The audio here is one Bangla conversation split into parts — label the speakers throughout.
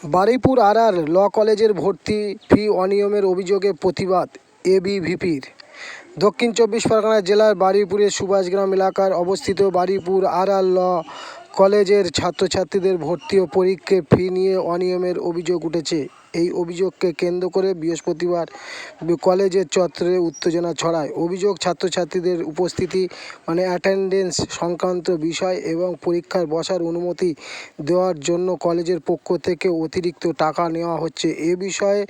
Speaker 1: বারুইপুর আর ল কলেজের ভর্তি ফি অনিয়মের অভিযোগে প্রতিবাদ এবিভিপির। দক্ষিণ চব্বিশ পরগনা জেলার বারুইপুরের সুভাষগ্রাম এলাকার অবস্থিত বারুইপুর আর ল কলেজের ছাত্রছাত্রীদের ভর্তি ও পরীক্ষার ফি নিয়ে অনিয়মের অভিযোগ উঠেছে। এই অভিযোগকে কেন্দ্র করে বৃহস্পতিবার কলেজের চত্বরে উত্তেজনা ছড়ায়। অভিযোগ, ছাত্রছাত্রীদের উপস্থিতি অ্যাটেন্ডেন্স সংক্রান্ত বিষয় এবং পরীক্ষায় বসার অনুমতি দেওয়ার জন্য কলেজের পক্ষ থেকে অতিরিক্ত টাকা নেওয়া হচ্ছে। এ বিষয়ে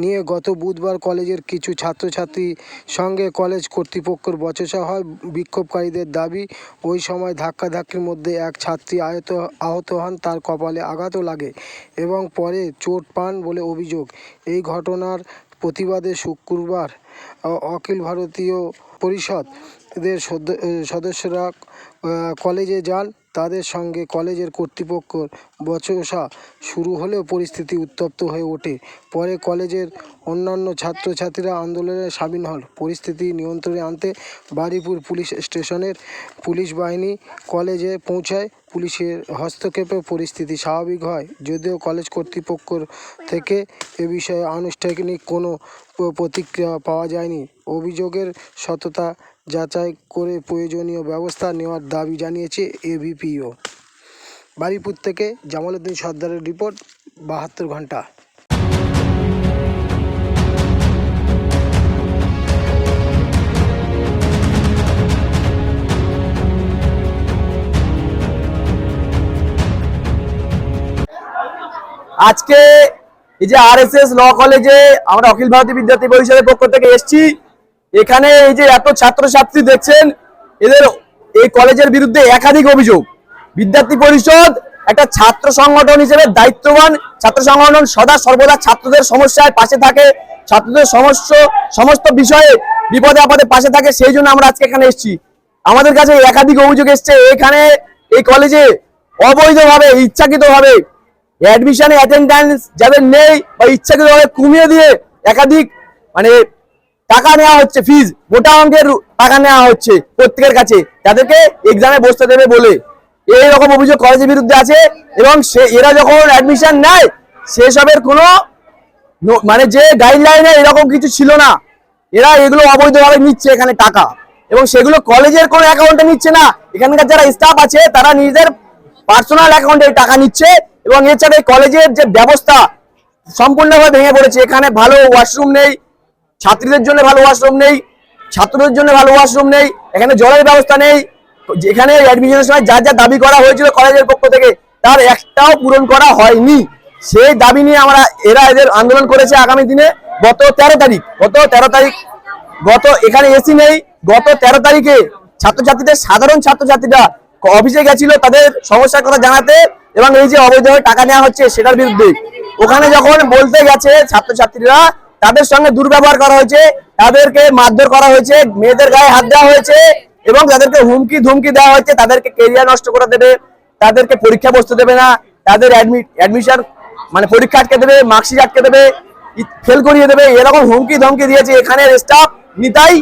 Speaker 1: নিয়ে গত বুধবার কলেজের কিছু ছাত্রছাত্রীর সঙ্গে কলেজ কর্তৃপক্ষের বচসা হয়। বিক্ষোভকারীদের দাবি, ওই সময় ধাক্কাধাক্কির মধ্যে এক ছাত্রী আহত হন, তার কপালে আঘাতও লাগে এবং পরে চোট পান বলে অভিযোগ। এই ঘটনার প্রতিবাদে শুক্রবার অখিল ভারতীয় পরিষদের সদস্যরা কলেজে যান। তাদের সঙ্গে কলেজের কর্তৃপক্ষের বচসা শুরু হলেও পরিস্থিতি উত্তপ্ত হয়ে ওঠে। পরে কলেজের অন্যান্য ছাত্রছাত্রীরা আন্দোলনে সামিল হন। পরিস্থিতি নিয়ন্ত্রণে আনতে বারুইপুর পুলিশ স্টেশনের পুলিশ বাহিনী কলেজে পৌঁছায়। পুলিশের হস্তক্ষেপে পরিস্থিতি স্বাভাবিক হয়, যদিও কলেজ কর্তৃপক্ষ থেকে এ বিষয়ে আনুষ্ঠানিক কোনো প্রতিক্রিয়া পাওয়া যায়নি। অভিযোগের সত্যতা যাচাই করে প্রয়োজনীয় ব্যবস্থা নেওয়ার দাবি জানিয়েছে এবিভিপিও। বারুইপুর থেকে জামালউদ্দিন সর্দারের রিপোর্ট, 72 ঘন্টা।
Speaker 2: আজকে এই যে আরএসএস ল কলেজে আমরা অখিল ভারতীয় বিদ্যার্থী পরিষদের পক্ষ থেকে এসেছি। এখানে এই যে এত ছাত্রছাত্রী দেখছেন, এদের এই কলেজের বিরুদ্ধে একাধিক অভিযোগ। বিদ্যার্থী পরিষদ একটা ছাত্র সংগঠন হিসেবে দায়িত্ববান। ছাত্র সংগঠন সদা সর্বদা ছাত্রদের সমস্যায় পাশে থাকে, ছাত্রদের সমস্ত বিষয়ে বিপদে আপদে পাশে থাকে। সেই জন্য আমরা আজকে এখানে এসেছি। আমাদের কাছে একাধিক অভিযোগ এসছে, এখানে এই কলেজে অবৈধভাবে, ইচ্ছাকৃতভাবে অ্যাডমিশনে অ্যাটেন্ডেন্স যাদের নেই বা ইচ্ছাকৃতভাবে কমিয়ে দিয়ে একাধিক টাকা নেওয়া হচ্ছে, ফিজ মোটা অঙ্কের টাকা নেওয়া হচ্ছে প্রত্যেকের কাছে, তাদেরকে এক্সামে বসতে দেবে বলে। এই রকম অভিযোগ কলেজের বিরুদ্ধে আছে এবং এরা যখন অ্যাডমিশন নেয় সেসবের কোনো যে গাইডলাইনে এরকম কিছু ছিল না। এরা এগুলো অবৈধভাবে নিচ্ছে এখানে টাকা, এবং সেগুলো কলেজের কোনো অ্যাকাউন্টে নিচ্ছে না। এখানকার যারা স্টাফ আছে তারা নিজেদের পার্সোনাল অ্যাকাউন্টে টাকা নিচ্ছে। এবং এছাড়া কলেজের যে ব্যবস্থা সম্পূর্ণভাবে ভেঙে পড়েছে। এখানে ভালো ওয়াশরুম নেই, ছাত্রীদের জন্য ভালো ওয়াশরুম নেই, ছাত্রদের জন্য ভালো ওয়াশরুম নেই, এখানে জলের ব্যবস্থা নেই। যেখানে অ্যাডমিশনের সময় যা যা দাবি করা হয়েছিল কলেজের পক্ষ থেকে তার একটাও পূরণ করা হয়নি। সেই দাবি নিয়ে এদের আন্দোলন করেছে আগামী দিনে। গত 13 তারিখ এখানে এসি নেই। গত 13 তারিখে সাধারণ ছাত্রছাত্রীরা অফিসে গেছিল তাদের সমস্যার কথা জানাতে, এবং এই যে অবৈধভাবে টাকা নেওয়া হচ্ছে সেটার বিরুদ্ধে। ওখানে যখন বলতে গেছে ছাত্রছাত্রীরা, তাদের সঙ্গে দুর্ব্যবহার করা হয়েছে, তাদেরকে মারধর করা হয়েছে, মেয়েদের গায়ে হাত দেওয়া হয়েছে এবং তাদেরকে হুমকি ধুমকি দেওয়া হয়েছে। তাদেরকে কেরিয়ার নষ্ট করে দেবে, তাদেরকে পরীক্ষা বসতে দেবে না, তাদের অ্যাডমিশন পরীক্ষা আটকে দেবে, মার্কশিট আটকে দেবে, ফেল করিয়ে দেবে, এরকম হুমকি ধমকি দিয়েছে। এখানের স্টাফ নিতাই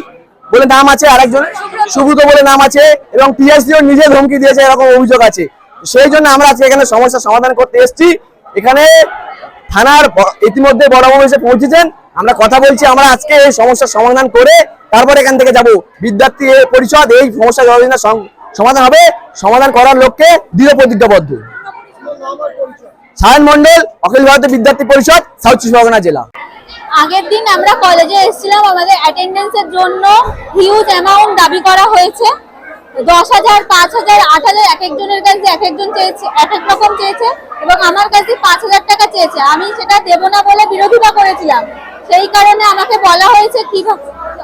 Speaker 2: বলে নাম আছে, আরেকজন সুব্রত বলে নাম আছে, এবং পিএসসিও নিজে ধমকি দিয়েছে, এরকম অভিযোগ আছে। সেই জন্য আমরা আজকে এখানে সমস্যার সমাধান করতে এসেছি। এখানে থানার ইতিমধ্যে বড়বাবু এসে পৌঁছেছেন, আমরা কথা বলছি। আমরা আজকে এই সমস্যার সমাধান করে তারপর এখান থেকে যাব। বিদ্যার্থী পরিষদ এই সমস্যা যতদিন সমাধান হবে, সমাধান করার লক্ষ্যে দৃঢ় প্রতিজ্ঞাবদ্ধ। সায়ন মন্ডল, অখিল ভারতীয় বিদ্যার্থী পরিষদ, সাউথ চব্বিশ পরগনা জেলা।
Speaker 3: আগের দিন আমরা কলেজে এসেছিলাম, আমাদের অ্যাটেন্ডেন্সের জন্য হিউজ অ্যামাউন্ট দাবি করা হয়েছে। 10,000, 5,000, 8,000 এক একজনের কাছে এক একজন চেয়েছে, এক এক রকম চেয়েছে, এবং আমার কাছে 5,000 টাকা চেয়েছে। আমি সেটা দেবো না বলে বিরোধিতা করেছিলাম। সেই কারণে আমাকে বলা হয়েছে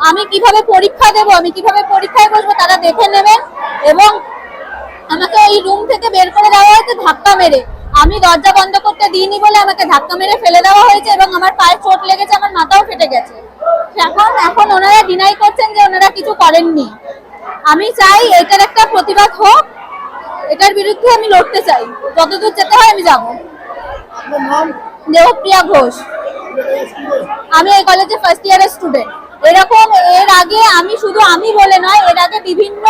Speaker 3: আমি কিভাবে পরীক্ষা দেবো, আমি কিভাবে পরীক্ষায় বসবো তারা দেখে নেবেন, এবং আমাকে এই রুম থেকে বের করে দেওয়া হয়েছে ধাক্কা মেরে। আমি দরজা বন্ধ করতে দিইনি বলে আমাকে ধাক্কা মেরে ফেলে দেওয়া হয়েছে, এবং আমার পায়ে চোট লেগেছে, আমার মাথাও ফেটে গেছে। এখন ওনারা ডিনাই করছেন যে ওনারা কিছু করেননি। আমি চাই এটার একটা প্রতিবাদ হোক, এটার বিরুদ্ধে আমি লড়তে চাই, যতদূর যেতে হয় আমি যাব। দেবপ্রিয়া ঘোষ, আমি এই কলেজে ফার্স্ট ইয়ারের স্টুডেন্ট। এরকম এর আগে আমি বলে নয়, এর আগে বিভিন্ন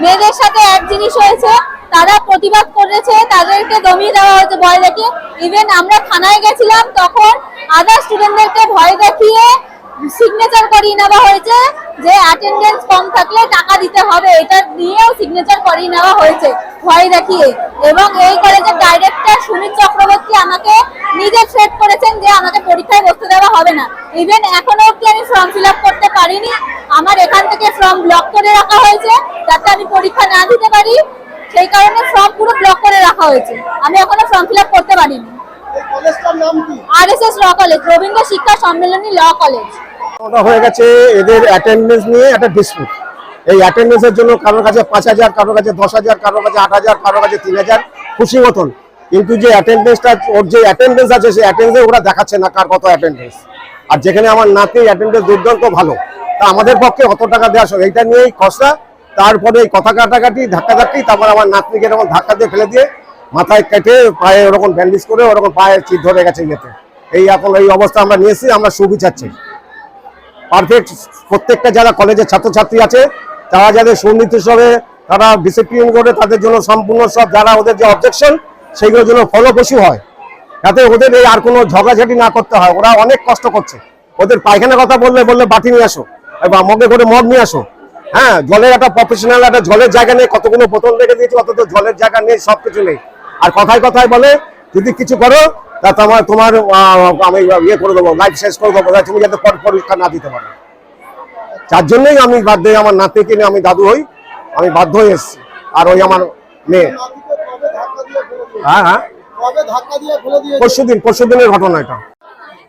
Speaker 3: মেয়েদের সাথে এক জিনিস হয়েছে। তারা প্রতিবাদ করেছে, তাদেরকে দমিয়ে দেওয়া হয়েছে ভয় দেখিয়ে। ইভেন আমরা থানায় গেছিলাম, তখন আদার স্টুডেন্টদেরকে ভয় দেখিয়ে সিগনেচার করিয়ে নেওয়া হয়েছে যে অ্যাটেন্ডেন্স কম থাকলে টাকা দিতে হবে, এটা নিয়েও সিগনেচার করিয়ে নেওয়া হয়েছে ভয় দেখিয়ে। এবং এই কলেজের ডাইরেক্টর সুনীল চক্রবর্তী আমাকে নিজে থ্রেট করেছেন যে আমাকে পরীক্ষায় বসতে দেওয়া হবে না। ইভেন এখনো অব্দি আমি ফর্ম ফিল আপ করতে পারিনি, আমার এখান থেকে ফর্ম ব্লক করে রাখা হয়েছে যাতে আমি পরীক্ষা না দিতে পারি। সেই কারণে ফর্ম পুরো ব্লক করে রাখা হয়েছে, আমি এখনো ফর্ম ফিল আপ করতে পারিনি। RSS ল কলেজ, রবীন্দ্র শিক্ষা সম্মেলনী ল কলেজ।
Speaker 4: ওটা হয়ে গেছে এদের অ্যাটেন্ডেন্স নিয়ে একটা ডিসপিউট। এই অ্যাটেন্ডেন্সের জন্য কারোর কাছে 5,000, কারোর কাছে 10,000, কারোর কাছে 8,000, কারোর কাছে 3,000, খুশি মতন। কিন্তু যে অ্যাটেন্ডেন্সটা, ওর যে অ্যাটেন্ডেন্স আছে সেই অ্যাটেন্ডেন্সে ওরা দেখাচ্ছে না কার কত অ্যাটেন্ডেন্স। আর যেখানে আমার নাতি অ্যাটেন্ডেন্স দুর্দান্ত ভালো, তা আমাদের পক্ষে অত টাকা দেওয়া সব এইটা নিয়েই খসড়া। তারপরে এই কথা কাটাকাটি ধাক্কাধাক্কি, তারপর আমার নাতনিকে এরকম ধাক্কা দিয়ে ফেলে দিয়ে মাথায় কেটে পায়ে ওরকম ব্যান্ডেজ করে ওরকম পায়ে চিট ধরে গেছে ইয়েতে। এই এখন এই অবস্থা আমরা নিয়েছি, আমরা সুবিচার চাই। পারফেক্ট প্রত্যেকটা যারা কলেজের ছাত্রছাত্রী আছে তারা যাদের সুনির্দিষ্টভাবে তারা ডিসিপ্লিন করে তাদের জন্য সম্পূর্ণ সব যারা ওদের যে অবজেকশন সেইগুলোর জন্য ফলপ্রসূ হয়, যাতে ওদের এই আর কোনো ঝগড়াঝাটি না করতে হয়। ওরা অনেক কষ্ট করছে, ওদের পায়খানার কথা বললে বাটি নিয়ে আসো বা মগে করে মগ নিয়ে আসো। হ্যাঁ, জলের একটা প্রফেশনাল একটা জলের জায়গা নেই, কতগুলো বোতল রেখে দিয়েছি, অত তো জলের জায়গা নেই, সবকিছু নেই। আর কথায় কথায় বলে যদি কিছু করো তা তোমার আমি ইয়ে করে দেবো, লাইফ শেষ করে দেবো, তুমি যাতে পরীক্ষা না দিতে পারো। যার জন্যই আমি বাধ্য হয়ে আমার নাতিকে নিয়ে আমি দাদু হই, আমি বাধ্য হয়ে এসেছি। আর ওই আমার মেয়ে, হ্যাঁ পরশুদিনের ঘটনা এটা।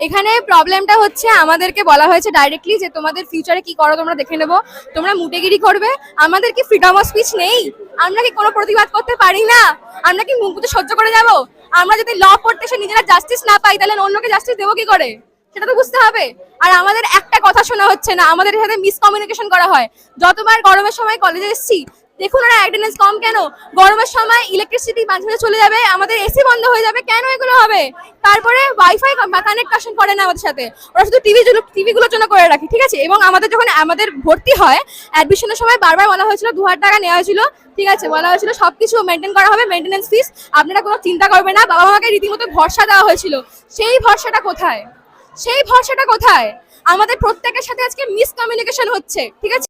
Speaker 5: এখানে প্রবলেমটা হচ্ছে আমাদেরকে বলা হয়েছে ডাইরেক্টলি যে তোমাদের ফিউচারে কি করো তোমরা দেখে নেবো, তোমরা মুটেগিরি করবে। আমাদের কি ফ্রিডম অফ স্পিচ নেই? আমরা কি কোনো প্রতিবাদ করতে পারি না? আমরা কি মুখ বুঝে সহ্য করে যাব? আমরা যদি ল পড়তে এসে নিজেরা জাস্টিস না পাই তাহলে অন্যকে জাস্টিস দেবো কি করে? সেটা তো বুঝতে হবে। আর আমাদের একটা কথা শোনা হচ্ছে না, আমাদের সাথে মিসকমিউনিকেশন করা হয়। যতবার গরমের সময় কলেজে এসেছি দেখুন ওরা অ্যাটেন্ডেন্স কম কেন? গরমের সময় ইলেকট্রিসিটি মাঝে চলে যাবে, আমাদের এসি বন্ধ হয়ে যাবে, কেন এগুলো হবে? তারপরে ওয়াইফাই কানেকশন করে না আমাদের সাথে, ওরা শুধু টিভিগুলোর জন্য করে রাখে, ঠিক আছে। এবং আমাদের যখন আমাদের ভর্তি হয় অ্যাডমিশনের সময় বারবার বলা হয়েছিল 2,000 টাকা নেওয়া হয়েছিল, ঠিক আছে, বলা হয়েছিল সবকিছু মেনটেন করা হবে, মেনটেন্যান্স ফিস আপনারা কোনো চিন্তা করবেন না। বাবা মাকে রীতিমতো ভরসা দেওয়া হয়েছিল, সেই ভরসাটা কোথায়? সেই ভরসাটা কোথায়? আমাদের প্রত্যেকের সাথে আজকে মিসকমিউনিকেশন হচ্ছে, ঠিক আছে।